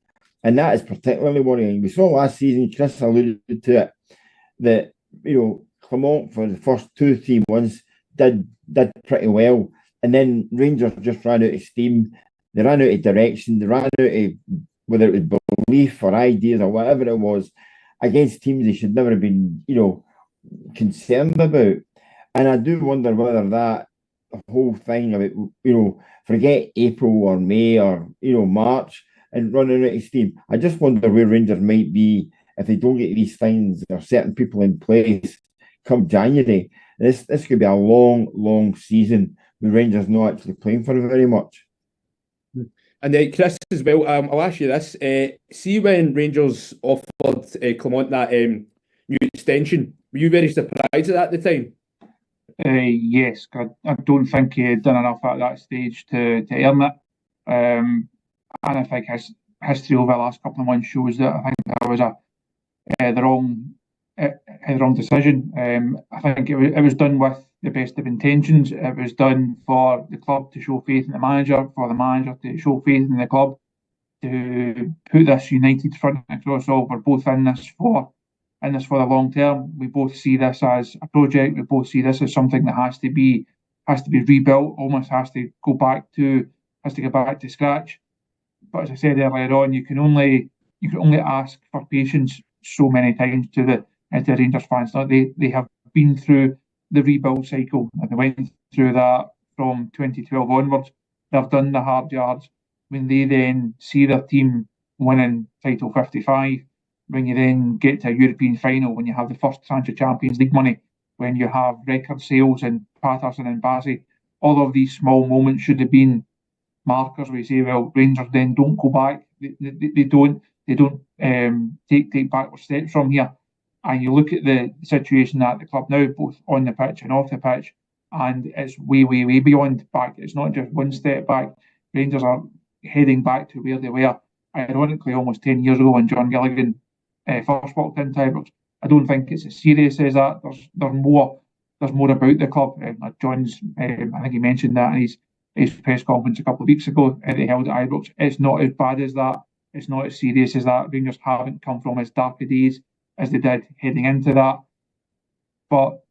And that is particularly worrying. We saw last season, Chris alluded to it, that, Clement for the first 2-3 months did pretty well. And then Rangers just ran out of steam. They ran out of direction. They ran out of, whether it was belief or ideas or whatever it was, against teams they should never have been, concerned about. And I do wonder whether that whole thing about, forget April or May or, March and running out of steam. I just wonder where Rangers might be if they don't get these things or certain people in place come January. This could be a long, long season with Rangers not actually playing for very much. And Chris, as well, I'll ask you this. See when Rangers offered Clement that new extension, were you very surprised at that at the time? Yes, I don't think he had done enough at that stage to earn it. And I think his history over the last couple of months shows that I think that was the wrong decision. I think it was done with the best of intentions. It was done for the club to show faith in the manager, for the manager to show faith in the club, to put this united front across all. We're both in this for the long term. We both see this as a project. We both see this as something that has to be rebuilt. Almost has to go back to scratch. But as I said earlier on, you can only ask for patience so many times to the Rangers fans. They have been through the rebuild cycle, and they went through that from 2012 onwards. They've done the hard yards. When they then see their team winning title 55, when you then get to a European final, when you have the first tranche of Champions League money, when you have record sales in Patterson and Bassey, all of these small moments should have been markers where you say, well, Rangers then don't go back. They don't take backward steps from here. And you look at the situation at the club now, both on the pitch and off the pitch, and it's way, way, way beyond back. It's not just one step back. Rangers are heading back to where they were, ironically, almost 10 years ago when John Gilligan first walked into Ibrox. I don't think it's as serious as that. There's more about the club. John's, I think he mentioned that in his press conference a couple of weeks ago that he held at Ibrox. It's not as bad as that. It's not as serious as that. Rangers haven't come from as dark a days as they did heading into that. But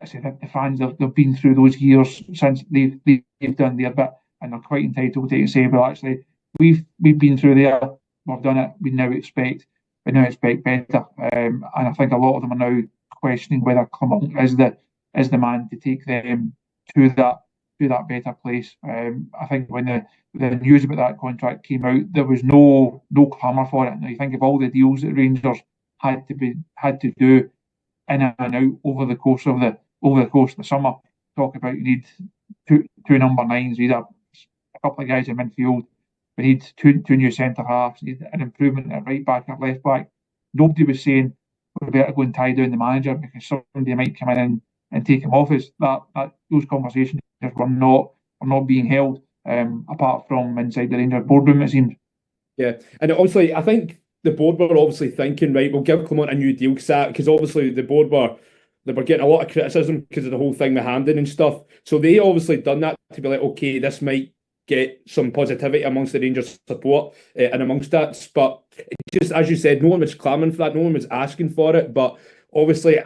I say that the fans, they've been through those years since they've done their bit, and they're quite entitled to say, well, actually, we've been through there, we've done it, we now expect better. And I think a lot of them are now questioning whether Clement is the man to take them to that better place. I think when the news about that contract came out, there was no clamour for it. Now you think of all the deals that Rangers had to do in and out over the course of the summer. Talk about you need two number 9s, you need a couple of guys in midfield, we need two new centre halves, we need an improvement at right back and left back. Nobody was saying we better go and tie down the manager because somebody might come in and take him off us. That those conversations were not being held, apart from inside the Rangers boardroom, it seems. Yeah, and obviously I think the board were obviously thinking, right, we'll give Clement a new deal because obviously the board they were getting a lot of criticism because of the whole thing with Hampden and stuff. So they obviously done that to be like, okay, this might get some positivity amongst the Rangers support and amongst that. But just as you said, no one was clamouring for that, no one was asking for it. But obviously,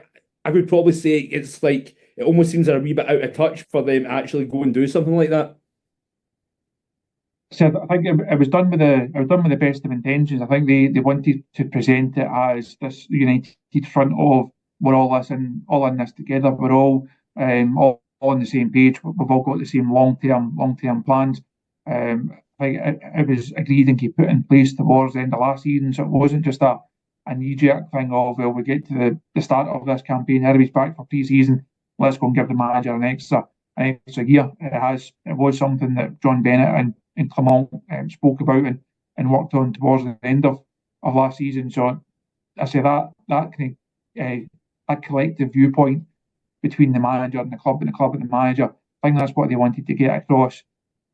I would probably say it's like it almost seems a wee bit out of touch for them to actually go and do something like that. So I think it was done with the best of intentions. I think they wanted to present it as this united front of we're all in this together. We're all on the same page. We've all got the same long-term plans. I think it was agreed and put in place towards the end of last season, so it wasn't just a knee-jerk thing of, well, we get to the start of this campaign, everybody's back for pre-season, let's go and give the manager an extra year. It was something that John Bennett and Clement spoke about and worked on towards the end of last season. So I say that kind of that collective viewpoint between the manager and the club and the manager, I think that's what they wanted to get across.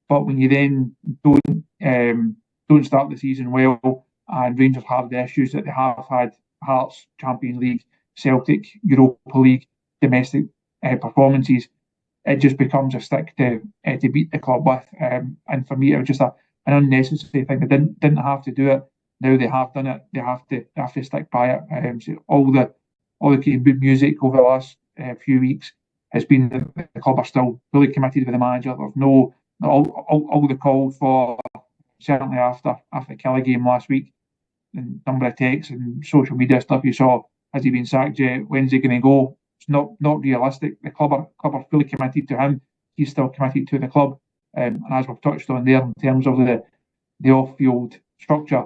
But when you then don't start the season well, and Rangers have the issues that they have had, Hearts, Champions League, Celtic, Europa League, domestic performances, it just becomes a stick to beat the club with. And for me, it was just an unnecessary thing. They didn't have to do it. Now they have done it. They have to stick by it. So all the good music over the last few weeks has been the club are still fully committed with the manager. There's no all the calls for, certainly after the Kelly game last week, the number of texts and social media stuff you saw, has he been sacked yet? When's he going to go? It's not realistic. The club are fully committed to him. He's still committed to the club. And as we've touched on there, in terms of the off-field structure,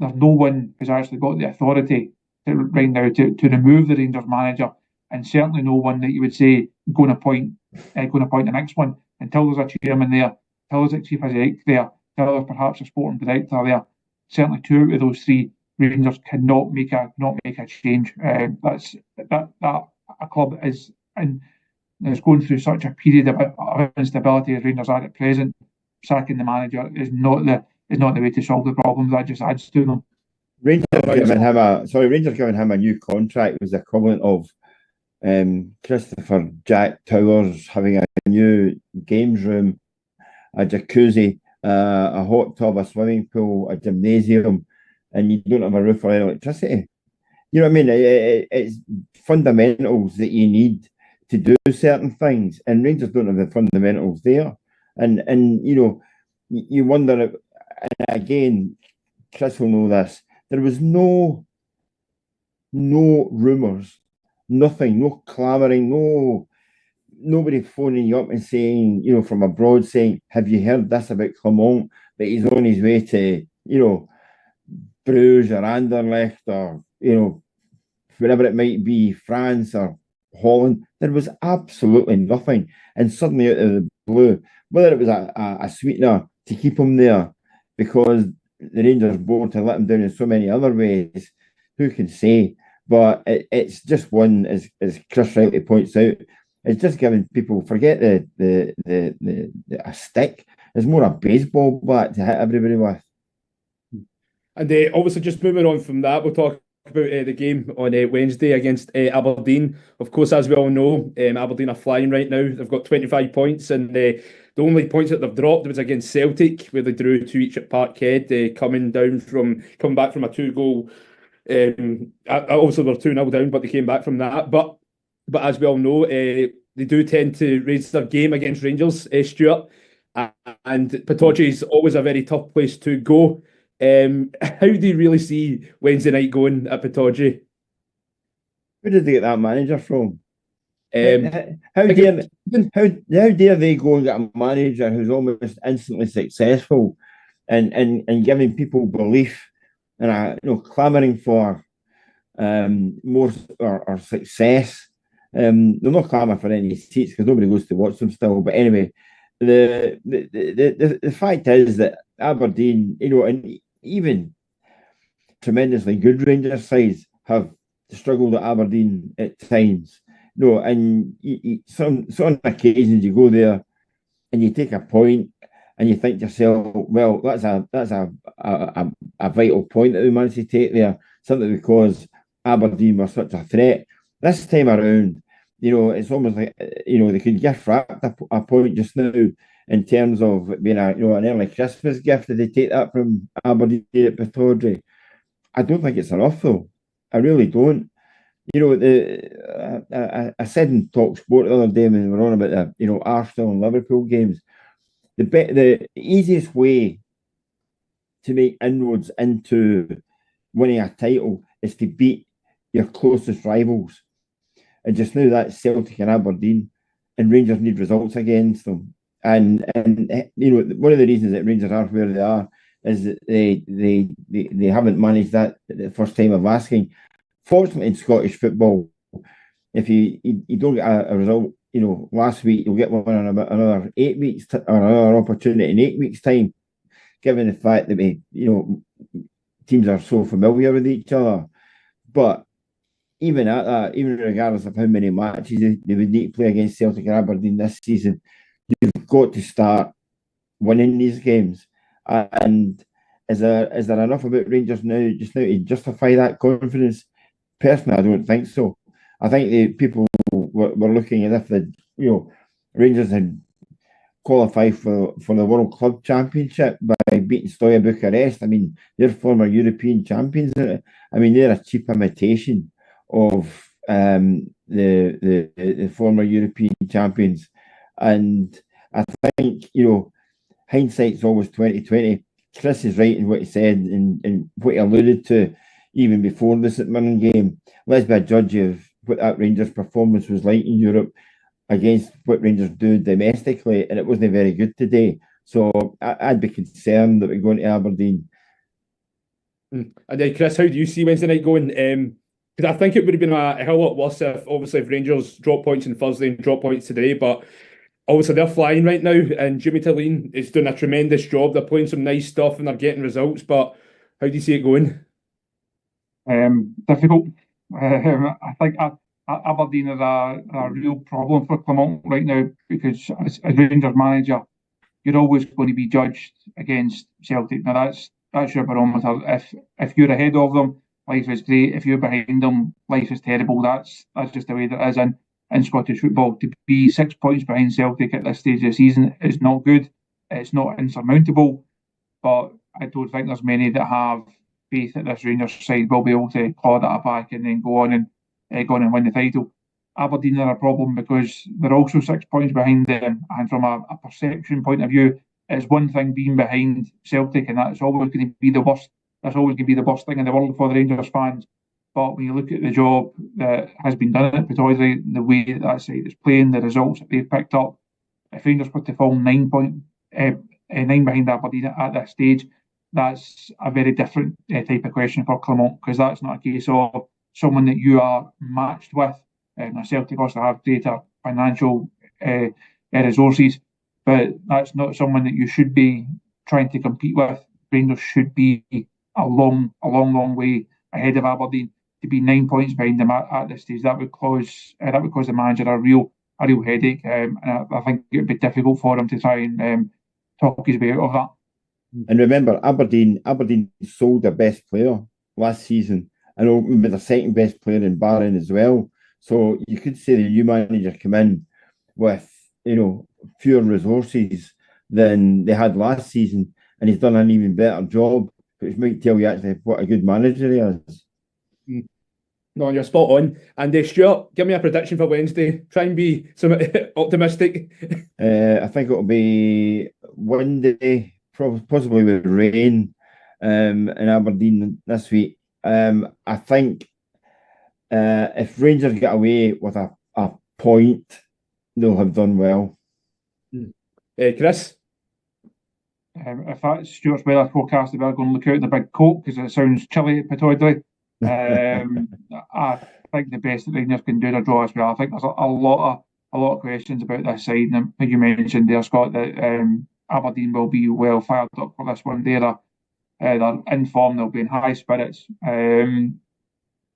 there's no one who's actually got the authority right now to remove the Rangers manager, and certainly no one that you would say going to appoint the next one until there's a chairman there, until there's a chief exec there, until there's perhaps a sporting director there. Certainly two out of those three, Rangers cannot make a change. That's a club is going through such a period of instability as Rangers are at present. Sacking the manager is not the way to solve the problems. That just adds to them. Rangers giving him a new contract was the equivalent of Christopher Jack Towers having a new games room, a jacuzzi, a hot tub, a swimming pool, a gymnasium, and you don't have a roof or electricity. You know what I mean? It's fundamentals that you need to do certain things, and Rangers don't have the fundamentals there. And you know, you wonder, and again, Chris will know this, there was no rumours, nothing, no clamouring, nobody phoning you up and saying, you know, from abroad saying, have you heard this about Clement, that he's on his way to, you know, Bruges or Anderlecht or, you know, wherever it might be, France or Holland. There was absolutely nothing. And suddenly out of the blue, whether it was a sweetener to keep him there because the Rangers board had let him down in so many other ways, who can say? But it's just one, as Chris rightly points out, it's just giving people, forget a stick. It's more a baseball bat to hit everybody with. And obviously, just moving on from that, we'll talk about the game on Wednesday against Aberdeen. Of course, as we all know, Aberdeen are flying right now. They've got 25 points, and the only points that they've dropped was against Celtic, where they drew 2 each at Parkhead, coming back from a 2-goal. Obviously, they're 2-0 down, but they came back from that. But as we all know, they do tend to raise their game against Rangers, Stewart, and Pittodrie is always a very tough place to go. How do you really see Wednesday night going at Pittodrie? Where did they get that manager from? How dare they go and get a manager who's almost instantly successful and giving people belief and clamouring for more or success. They're not clamouring for any seats because nobody goes to watch them still. But anyway, the fact is that Aberdeen, and even tremendously good Rangers sides have struggled at Aberdeen at times. And some occasions you go there and you take a point and you think to yourself, well, that's a vital point that we managed to take there, simply because Aberdeen were such a threat. This time around, it's almost like they could gift wrap a point just now in terms of being an early Christmas gift. Did they take that from Aberdeen at Pittodrie? I don't think it's enough though. I really don't. I said in Talk Sport the other day when we were on about the Arsenal and Liverpool games, the easiest way to make inroads into winning a title is to beat your closest rivals. And just now that's Celtic and Aberdeen, and Rangers need results against them. And one of the reasons that Rangers are where they are is that they haven't managed that at the first time of asking. Fortunately, in Scottish football, if you don't get a result, last week, you'll get one in about another 8 weeks or another opportunity in 8 weeks' time, given the fact that teams are so familiar with each other. But even at that, even regardless of how many matches they would need to play against Celtic and Aberdeen this season, you've got to start winning these games. And is there enough about Rangers now to justify that confidence? Personally, I don't think so. I think the people were looking as if Rangers had qualified for the World Club Championship by beating Steaua Bucharest. I mean, they're former European champions. I mean, they're a cheap imitation of the former European champions. And I think, hindsight's always 2020. Chris is right in what he said and what he alluded to even before the St Mirren game. Let's be a judge of what that Rangers performance was like in Europe against what Rangers do domestically, and it wasn't very good today. So I'd be concerned that we're going to Aberdeen. And then, Chris, how do you see Wednesday night going? Because I think it would have been a hell of a lot worse if Rangers drop points on Thursday and drop points today, but obviously they're flying right now, and Jimmy Tilleen is doing a tremendous job. They're playing some nice stuff and they're getting results, but how do you see it going? Difficult. I think Aberdeen is a real problem for Clement right now, because as Rangers manager, you're always going to be judged against Celtic. Now that's your barometer. If you're ahead of them, life is great. If you're behind them, life is terrible. That's just the way that is in Scottish football. To be 6 points behind Celtic at this stage of the season is not good. It's not insurmountable, but I don't think there's many that have faith that this Rangers side will be able to claw that back and then go on and win the title. Aberdeen are a problem because they're also 6 points behind them, and from a perception point of view, it's one thing being behind Celtic, and that's always going to be the worst. That's always going to be the worst thing in the world for the Rangers fans. But when you look at the job that has been done at Pittodrie, the way that side is playing, the results that they've picked up, if Rangers were to fall 9 behind Aberdeen at this stage, that's a very different type of question for Clement, because that's not a case of someone that you are matched with. Celtic also have greater financial resources, but that's not someone that you should be trying to compete with. Rangers should be a long way ahead of Aberdeen. To be 9 points behind them at this stage, that would cause the manager a real headache, and I think it would be difficult for him to try and talk his way out of that. And remember, Aberdeen sold their best player last season, and maybe their second best player in Barron as well. So you could say the new manager come in with fewer resources than they had last season, and he's done an even better job, which might tell you actually what a good manager he is. No, you're spot on. And Stuart, give me a prediction for Wednesday. Try and be somewhat optimistic. I think it'll be windy, possibly with rain in Aberdeen this week. I think if Rangers get away with a point, they'll have done well. Chris? If that's Stuart's weather forecast, we're going to look out in the big coat because it sounds chilly at Pittodrie. I think the best that Rangers can do to draw as well. I think there's a lot of questions about this side, and you mentioned there, Scott, that Aberdeen will be well fired up for this one. They're in form, they'll be in high spirits.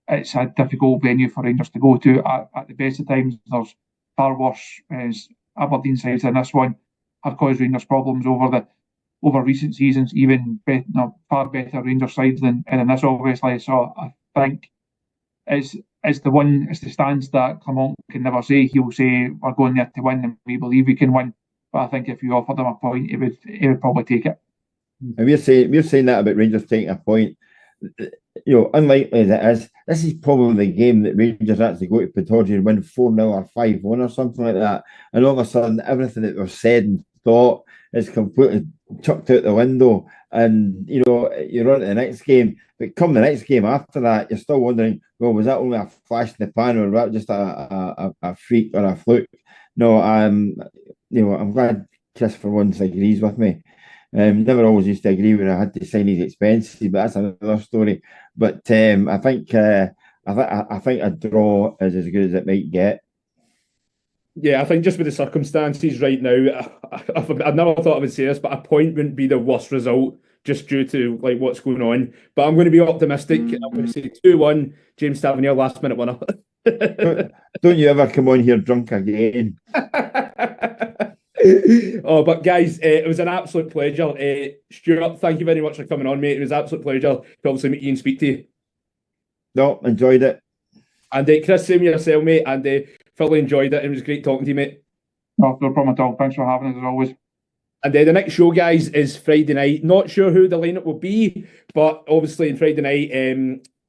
It's a difficult venue for Rangers to go to at the best of times. There's far worse Aberdeen sides than this one have caused Rangers problems over recent seasons, even far better Rangers sides than this, obviously. So I think it's the stance that Clement can never say. He'll say we're going there to win and we believe we can win. But I think if you offered him a point, he would probably take it. And we're saying that about Rangers taking a point. Unlikely as it is, this is probably the game that Rangers actually go to Pittodrie and win 4-0 or 5-1 or something like that. And all of a sudden, everything that was said and thought is completely chucked out the window, and you're on to the next game. But come the next game after that, you're still wondering, well, was that only a flash in the pan, or was that just a freak or a fluke? No, I'm glad Chris for once agrees with me. Never always used to agree when I had to sign his expenses, but that's another story. But I think a draw is as good as it might get. Yeah, I think just with the circumstances right now, I never thought I would say this, but a point wouldn't be the worst result just due to like what's going on. But I'm going to be optimistic. I'm going to say 2-1, James Tavernier, last minute winner. Don't you ever come on here drunk again. Oh, but guys, it was an absolute pleasure. Stewart, thank you very much for coming on, mate. It was an absolute pleasure to obviously meet you and speak to you. No, enjoyed it. And Chris, same yourself, mate. And thoroughly enjoyed it. It was great talking to you, mate. No problem at all. Thanks for having us as always. And the next show, guys, is Friday night. Not sure who the lineup will be, but obviously on Friday night,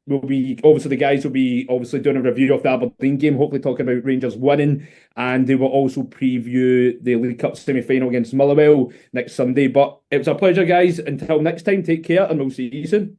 the guys will be obviously doing a review of the Aberdeen game, hopefully talking about Rangers winning, and they will also preview the League Cup semi-final against Motherwell next Sunday. But it was a pleasure, guys. Until next time, take care, and we'll see you soon.